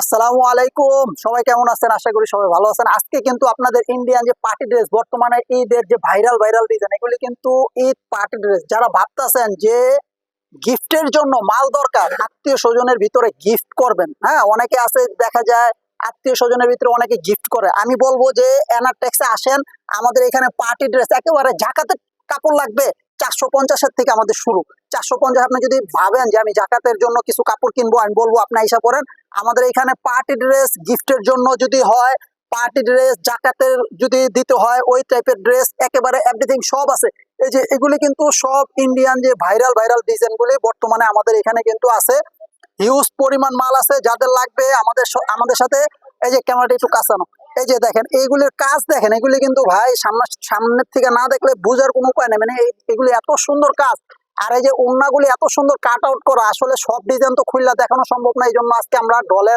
আসসালামু আলাইকুম। সবাই কেমন আছেন? আশা করি সবাই ভালো আছেন। আজকে কিন্তু আপনাদের ইন্ডিয়ান যে পার্টি ড্রেস, বর্তমানে ঈদের যে ভাইরাল ভাইরাল ডিজাইন, এগুলি কিন্তু ঈদ পার্টি ড্রেস। যারা ভাবতেছেন যে গিফটের জন্য মাল দরকার, আত্মীয় স্বজনের ভিতরে গিফট করবেন, হ্যাঁ, অনেকে আছে দেখা যায় আত্মীয় স্বজনের ভিতরে অনেকে গিফট করে। আমি বলবো যে এনারটেক্সে আসেন। আমাদের এখানে পার্টি ড্রেস একেবারে জাকাতের কাপড় লাগবে 450-এর থেকে আমাদের শুরু। 450 আপনি যদি ভাবেন যে আমি জাকাতের জন্য কিছু কাপড় কিনবো, আমি বলবো আপনি আইসা পড়েন। আমাদের এখানে পার্টি ড্রেস গিফটের জন্য যদি হয়, পার্টি ড্রেস জাকাতের যদি দিতে হয়, ওই টাইপের ড্রেস একেবারে এভরিথিং সব আছে। এই যে এগুলি কিন্তু সব ইন্ডিয়ান যে ভাইরাল ভাইরাল ডিজাইন গুলি বর্তমানে আমাদের এখানে কিন্তু আছে। হিউজ পরিমাণ মাল আছে। যাদের লাগবে আমাদের সাথে, এই যে ক্যামেরাটা একটু কাছানো, এই যে দেখেন এইগুলির কাজ দেখেন। এগুলি কিন্তু ভাই সামনের থেকে না দেখলে বোঝার কোনো উপায় নেই, মানে এগুলি এত সুন্দর কাজ। আর এই যে ওড়নাগুলি এত সুন্দর কাট আউট করা, আসলে সব ডিজাইন তো খুললা দেখানো সম্ভব না, এই জন্য আজকে আমরা ডলে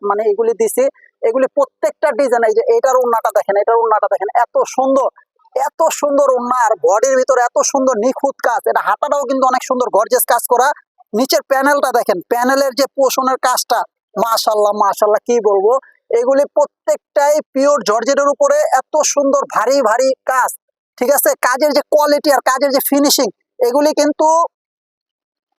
মানে এগুলি দিছি। এগুলি প্রত্যেকটা ডিজাইন, এই যে এটার ওড়নাটা দেখেন, এটার ওড়নাটা দেখেন, এত সুন্দর, এত সুন্দর ওড়না। আর বডির ভিতরে এত সুন্দর নিখুঁত কাজ। এটা হাতাটাও কিন্তু অনেক সুন্দর গর্জিয়াস কাজ করা। নিচের প্যানেলটা দেখেন, প্যানেলের যে পোষণের কাজটা, মাশাল্লাহ মাশাল্লাহ, কি বলবো। এগুলি প্রত্যেকটাই পিওর জর্জেটের উপরে এত সুন্দর ভারী ভারী কাজ। ঠিক আছে, কাজের যে কোয়ালিটি আর কাজের যে ফিনিশিং, এগুলি কিন্তু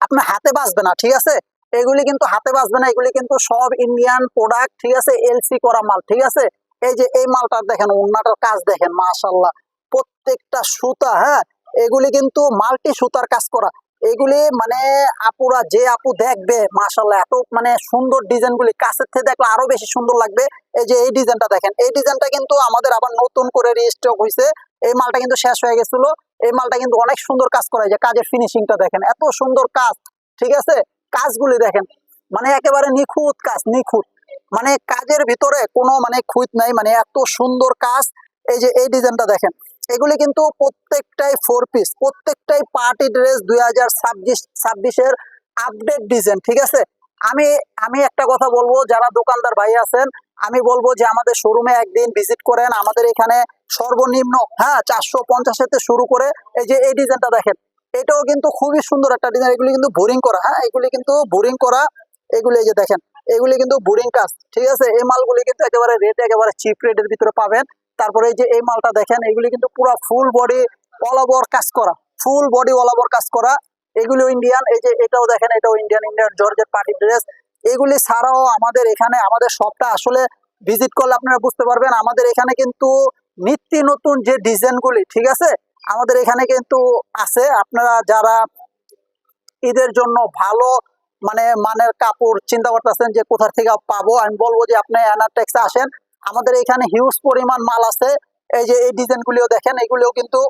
আপনার হাতে বাজবে না। ঠিক আছে, এগুলি কিন্তু হাতে বাজবে না, এগুলি কিন্তু সব ইন্ডিয়ান প্রোডাক্ট। ঠিক আছে, এলসি করা মাল। ঠিক আছে, এই যে এই মালটার দেখেন, ওন্নাটার কাজ দেখেন, মাশাল্লাহ, প্রত্যেকটা সুতা, হ্যাঁ, এগুলি কিন্তু মাল্টি সুতার কাজ করা। এগুলি মানে আপুরা, যে আপু দেখবে, মাশাল্লাহ, এত মানে সুন্দর ডিজাইন গুলি কাছের থেকে দেখলে আরো বেশি সুন্দর লাগবে। এই যে এই ডিজাইনটা দেখেন, এই ডিজাইনটা কিন্তু আমাদের আবার নতুন করে রিস্টক হয়েছে। এই মালটা কিন্তু শেষ হয়ে গেছিল। এই মালটা কিন্তু অনেক সুন্দর কাজ করা, যে কাজের ফিনিশিংটা দেখেন, এত সুন্দর কাজ। ঠিক আছে, কাজগুলি দেখেন, মানে একেবারে নিখুঁত কাজ, নিখুঁত, মানে কাজের ভিতরে কোনো মানে খুঁত নাই, মানে এত সুন্দর কাজ। এই যে এই ডিজাইনটা দেখেন, এগুলি কিন্তু প্রত্যেকটাই 4 পিস, প্রত্যেকটাই পার্টি ড্রেস 2026-এর আপডেট ডিজাইন। ঠিক আছে, আমি আমি একটা কথা বলবো, যারা দোকানদার ভাই আছেন, আমি বলবো যে আমাদের শোরুমে একদিন ভিজিট করেন। আমাদের এখানে সর্বনিম্ন, হ্যাঁ, 450 শুরু করে। এই যে এই ডিজাইনটা দেখেন, এটাও কিন্তু খুবই সুন্দর একটা ডিজাইন। এগুলি কিন্তু বোরিং করা, হ্যাঁ, এগুলি কিন্তু বোরিং করা। এগুলি এই যে দেখেন, এগুলি কিন্তু বোরিং কাজ। ঠিক আছে, এই মালগুলি কিন্তু একেবারে রেট, একেবারে চিপ রেটের ভিতরে পাবেন। তারপরে এই যে এই মালটা দেখেন, এগুলি কিন্তু পুরো ফুল বডি অল ওভার কাজ করা, ফুল বডি অল ওভার কাজ করা। এগুলো ইন্ডিয়ান। এই যে এটাও দেখেন, এটাও Indian, Indian georgette party dress. এগুলি ছাড়াও আমাদের এখানে, আমাদের শপটা আসলে ভিজিট করলে আপনারা বুঝতে পারবেন, আমাদের এখানে কিন্তু নিত্য নতুন যে ডিজাইনগুলি, ঠিক আছে, আমাদের এখানে কিন্তু আছে। আপনারা যারা ঈদের জন্য ভালো মানে মানের কাপড় চিন্তা করতেছেন যে কোথা থেকে পাবো, আমি বলবো যে আপনি এনারটেক্সে আসেন। আমাদের এখানে হিউজ পরিমাণ মাল আছে। এই যে এই ডিজাইনগুলিও দেখেন, এগুলিও কিন্তু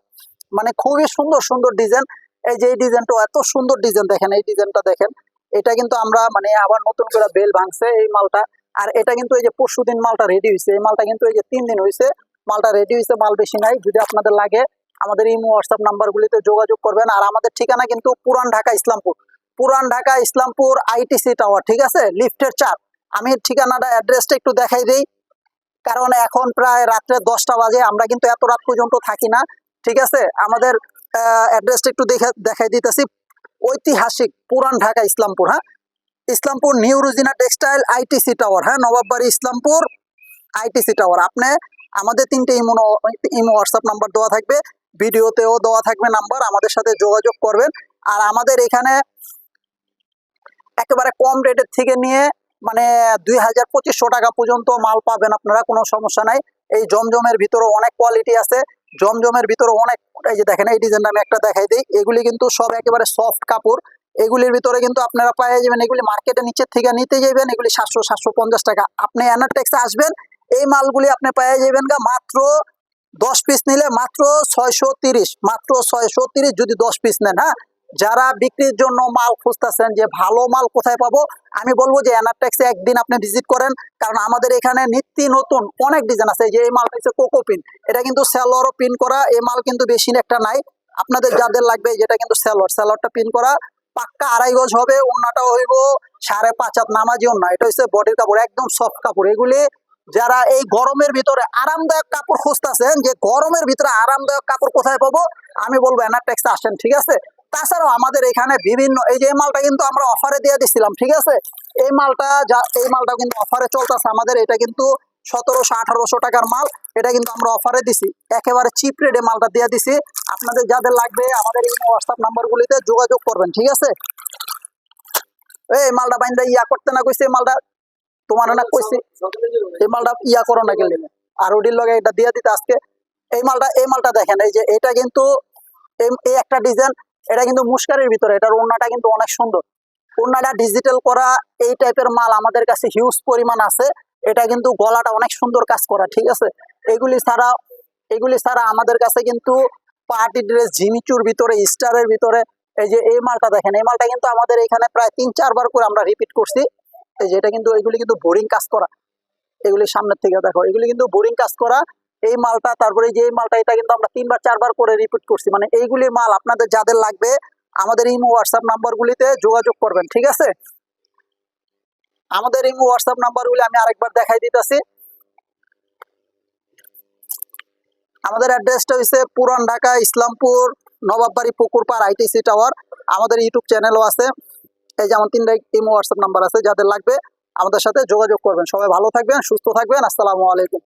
মানে খুবই সুন্দর সুন্দর ডিজাইন। এই যে এই ডিজাইনটা এত সুন্দর ডিজাইন দেখেন, এই ডিজাইনটা দেখেন, এটা কিন্তু আমরা মানে আবার নতুন করে বেল ভাঙছে এই মালটা। আর এটা কিন্তু এই যে পরশুদিন মালটা রেডি হয়েছে, এই মালটা কিন্তু এই যে 3 দিন হয়েছে মালটা রেডি হয়েছে, মাল বেশি নাই। যদি আপনাদের লাগে আমাদের ইমো হোয়াটসঅ্যাপ নাম্বারগুলিতে যোগাযোগ করবেন। আর আমাদের ঠিকানা কিন্তু পুরান ঢাকা ইসলামপুর, পুরান ঢাকা ইসলামপুর আইটিসি টাওয়ার। ঠিক আছে, লিফটের 4। আমি ঠিকানাটা অ্যাড্রেসটা একটু দেখাই দিই, কারণ এখন প্রায় রাত্রে 10টা বাজে, আমরা কিন্তু এত রাত পর্যন্ত থাকি না। ঠিক আছে, আমাদের অ্যাড্রেসটা একটু দেখাই দিতেছি। ঐতিহাসিক পুরান ঢাকা ইসলামপুর, হ্যাঁ, Islampur new Rozina textile ITC tower, হ্যাঁ, নবাববাড়ি ইসলামপুর আইটিসি টাওয়ার। আপনি আমাদের 3টে ইমো হোয়াটসঅ্যাপ নাম্বার দেওয়া থাকবে, ভিডিওতেও দেওয়া থাকবে নাম্বার, আমাদের সাথে যোগাযোগ করবেন। আর আমাদের এখানে একেবারে কম রেটের থেকে নিয়ে মানে 2000-2500 টাকা পর্যন্ত মাল পাবেন আপনারা, কোনো সমস্যা নাই। এই জমজমের ভিতরে অনেক কোয়ালিটি আছে, জমজমের ভিতরে অনেক। এই যে দেখেন, এই ডিজাইনটা আমি একটা দেখাই দিই, এগুলি কিন্তু সব একেবারে সফট কাপড়। এগুলির ভিতরে কিন্তু আপনারা পেয়ে যাবেন, এগুলি মার্কেটে নিচের থেকে নিতে যাবেন, এগুলি 700-750 টাকা। আপনি এনারটেক্সে আসবেন, এই মালগুলি আপনি পেয়ে যাবেন মাত্র 10 পিস নিলে মাত্র 630, মাত্র 630 যদি 10 পিস নেন। হ্যাঁ, যারা বিক্রির জন্য মাল খুঁজতেছেন যে ভালো মাল কোথায় পাবো, আমি বলবো যে এনারটেক্সে একদিন আপনি ভিজিট করেন। কারণ আমাদের এখানে নিত্য নতুন অনেক ডিজাইন আছে। যে এই মালটা হচ্ছে কোকো পিন, এটা কিন্তু সেলোয়ারও পিন করা। এই মাল কিন্তু বেশি একটা নাই, আপনাদের যাদের লাগবে, যেটা কিন্তু সেলোয়ারটা পিন করা, পাক্কা 2.5 গজ হবে। ওন্নাটাও হইব 5.5 হাত নামাজি ওন্না। এটা হচ্ছে বডির কাপড়, একদম সফট কাপড়। এগুলি যারা এই গরমের ভিতরে আরামদায়ক কাপড় খুঁজতেছেন, যে গরমের ভিতরে আরামদায়ক কাপড় কোথায় পাবো, আমি বলবো এনারটেক্সে আসেন। ঠিক আছে, তাছাড়াও আমাদের এখানে বিভিন্ন এই যে এই মালটা কিন্তু আমরা অফারে দিয়ে দিছিলাম, ঠিক আছে। এই মালটা কিন্তু অফারে চলতেছে আমাদের, এটা কিন্তু 1700-1800 টাকার মাল। এটা কিন্তু আমরা অফারে দিছি, একেবারে চিপ রেটে মালটা দিয়ে দিছি। আপনাদের যাদের লাগবে আমাদের এই হোয়াটসঅ্যাপ নাম্বারগুলিতে যোগাযোগ করবেন, ঠিক আছে। এই মালটা বাইন্দা ইয়া করতে না কইছে, এই মালটা তোমার না কইছি, এই মালটা ইয়া করো না গেলে আর ওডির লগে এটা দিয়ে দিতে আজকে। এই মালটা দেখেন, এই যে এটা কিন্তু এই একটা ডিজাইন, এটা কিন্তু মুস্কারের ভিতরে, এটার ওড়নাটা কিন্তু অনেক সুন্দর। ওড়নাটা ডিজিটাল করা, এই টাইপের মাল আমাদের কাছে হিউজ পরিমাণ আছে। এটা কিন্তু গলাটা অনেক সুন্দর কাজ করা, ঠিক আছে। এগুলি ছাড়া আমাদের কাছে কিন্তু পার্টি ড্রেস, জিমিচুর ভিতরে, স্টারের ভিতরে, এই যে এই মালটা দেখেন, এই মালটা কিন্তু আমাদের এখানে প্রায় 3-4 বার করে আমরা রিপিট করছি। এই যে এটা কিন্তু এগুলি কিন্তু বোরিং কাজ করা, এগুলি সামনের থেকে দেখো, এগুলি কিন্তু বোরিং কাজ করা এই মালটা। তারপরে যে এই মালটা, এটা কিন্তু আমরা 3-4 বার করে রিপিট করছি। মানে এইগুলি মাল আপনাদের যাদের লাগবে আমাদের ইমো হোয়াটসঅ্যাপ নাম্বারগুলিতে যোগাযোগ করবেন, ঠিক আছে। আমাদের ইমো হোয়াটসঅ্যাপ নাম্বারগুলি আমি আরেকবার দেখাই দিতেছি। আমাদের অ্যাড্রেসটা হচ্ছে পুরান ঢাকা, ইসলামপুর, নবাববাড়ি, পুকুরপাড়, আইটিসি টাওয়ার। আমাদের ইউটিউব চ্যানেলও আছে। এই যে আমার 3টা ইমো হোয়াটসঅ্যাপ নাম্বার আছে, যাদের লাগবে আমাদের সাথে যোগাযোগ করবেন। সবাই ভালো থাকবেন, সুস্থ থাকবেন। আসসালামু আলাইকুম।